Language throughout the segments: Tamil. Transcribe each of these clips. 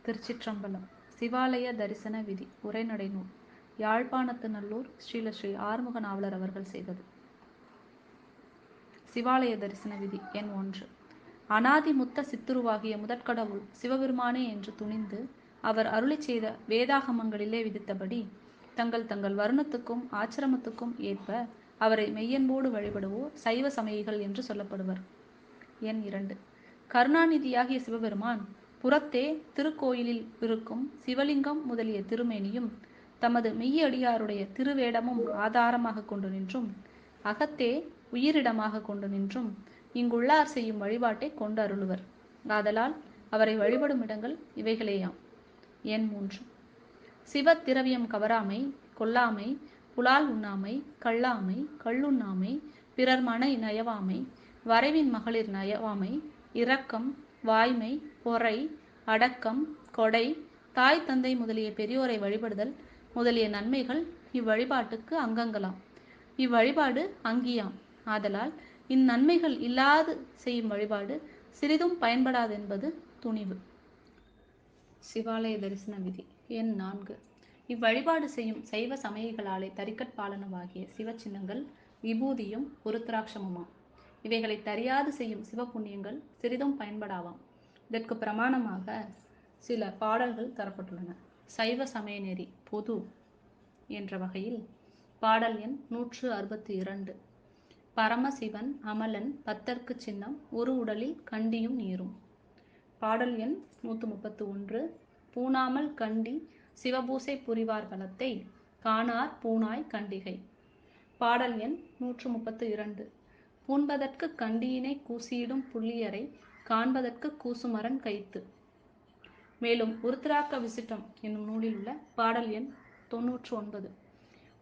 திருச்சிற்றம்பலம். சிவாலய தரிசன விதி. உரைநடை நூல். யாழ்ப்பாணத்து நல்லூர் ஸ்ரீ ஆறுமுக நாவலர் அவர்கள் செய்தது. சிவாலய தரிசன விதி எண் 1. அநாதி முத்த சித்துருவாகிய முதற்கடவுள் சிவபெருமானே என்று துணிந்து அவர் அருளிச் செய்த வேதாகமங்களிலே விதித்தபடி தங்கள் வருணத்துக்கும் ஆச்சிரமத்துக்கும் ஏற்ப அவரை மெய்யன்போடு வழிபடுவோர் சைவ சமயிகள் என்று சொல்லப்படுவர். எண் 2. கருணாநிதியாகிய சிவபெருமான் புறத்தே திருக்கோயிலில் இருக்கும் சிவலிங்கம் முதலிய திருமேனியும் தமது மெய்யடியாருடைய திருவேடமும் ஆதாரமாக கொண்டு நின்றும் அகத்தே உயிரிடமாக கொண்டு நின்றும் இங்குள்ளார் செய்யும் வழிபாட்டை கொண்டு அருளுவர். ஆதலால் அவரை வழிபடும் இடங்கள் இவைகளேயாம். எண் 3. சிவ திரவியம் கவராமை, கொல்லாமை, புலால் உண்ணாமை, கள்ளாமை, கள்ளுண்ணாமை, பிறர் மனை நயவாமை, வரைவின் மகளிர் நயவாமை, இரக்கம், வாய்மை, பொறை, அடக்கம், கொடை, தாய் தந்தை முதலிய பெரியோரை வழிபடுதல் முதலிய நன்மைகள் இவ்வழிபாட்டுக்கு அங்கங்களாம். இவ்வழிபாடு அங்கியாம். ஆதலால் இந்நன்மைகள் இல்லாது செய்யும் வழிபாடு சிறிதும் பயன்படாதென்பது துணிவு. சிவாலய தரிசன விதி எண் 4. இவ்வழிபாடு செய்யும் சைவ சமயிகளாலே தரிக்கட்பாலனவாகிய சிவச்சின்னங்கள் விபூதியும் உருத்திராட்சமுமாம். இவைகளை தரியாது செய்யும் சிவபுண்ணியங்கள் சிறிதும் பயன்படாவாம். இதற்கு பிரமாணமாக சில பாடல்கள் தரப்பட்டுள்ளன. சைவ சமய நெறி பொது என்ற வகையில் பாடல் எண் 162. பரமசிவன் அமலன் பத்தர்க்கு சின்னம் ஒரு உடலில் கண்டியும் நீரும். பாடல் எண் 131. பூணாமல் கண்டி சிவபூசை புரிவார் பலத்தை காணார் பூணாய் கண்டிகை. பாடல் எண் 132. பூண்பதற்கு கண்டியினை கூசியிடும் புள்ளியரை காண்பதற்கு கூசுமரன் கைத்து. மேலும் உருத்திராக்க விசிட்டம் என்னும் நூலில் உள்ள பாடல் எண் 99.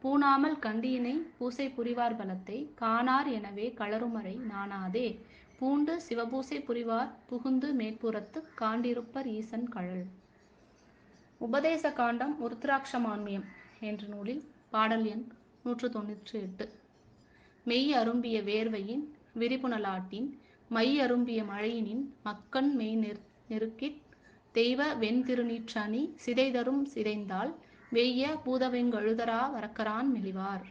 பூணாமல் கண்டியினை பூசை புரிவார் பலத்தை காணார் எனவே களருமறை நாணாதே பூண்டு சிவபூசை புரிவார் புகுந்து மேற்புறத்து காண்டிருப்பர் ஈசன் கழல். உபதேச காண்டம் உருத்திராட்சமான்மியம் என்ற நூலில் பாடல் எண் 198. மெய் அரும்பிய வேர்வையின் விரிபுனலாட்டின் மை அரும்பிய மழையினின் மக்கண் மெய் நெருக்கித் தெய்வ வெண் திருநீற்றணி சிதைதரும் சிதைந்தால் வெய்ய பூதவெங்கழுதரா வரக்கரான் மெலிவார்.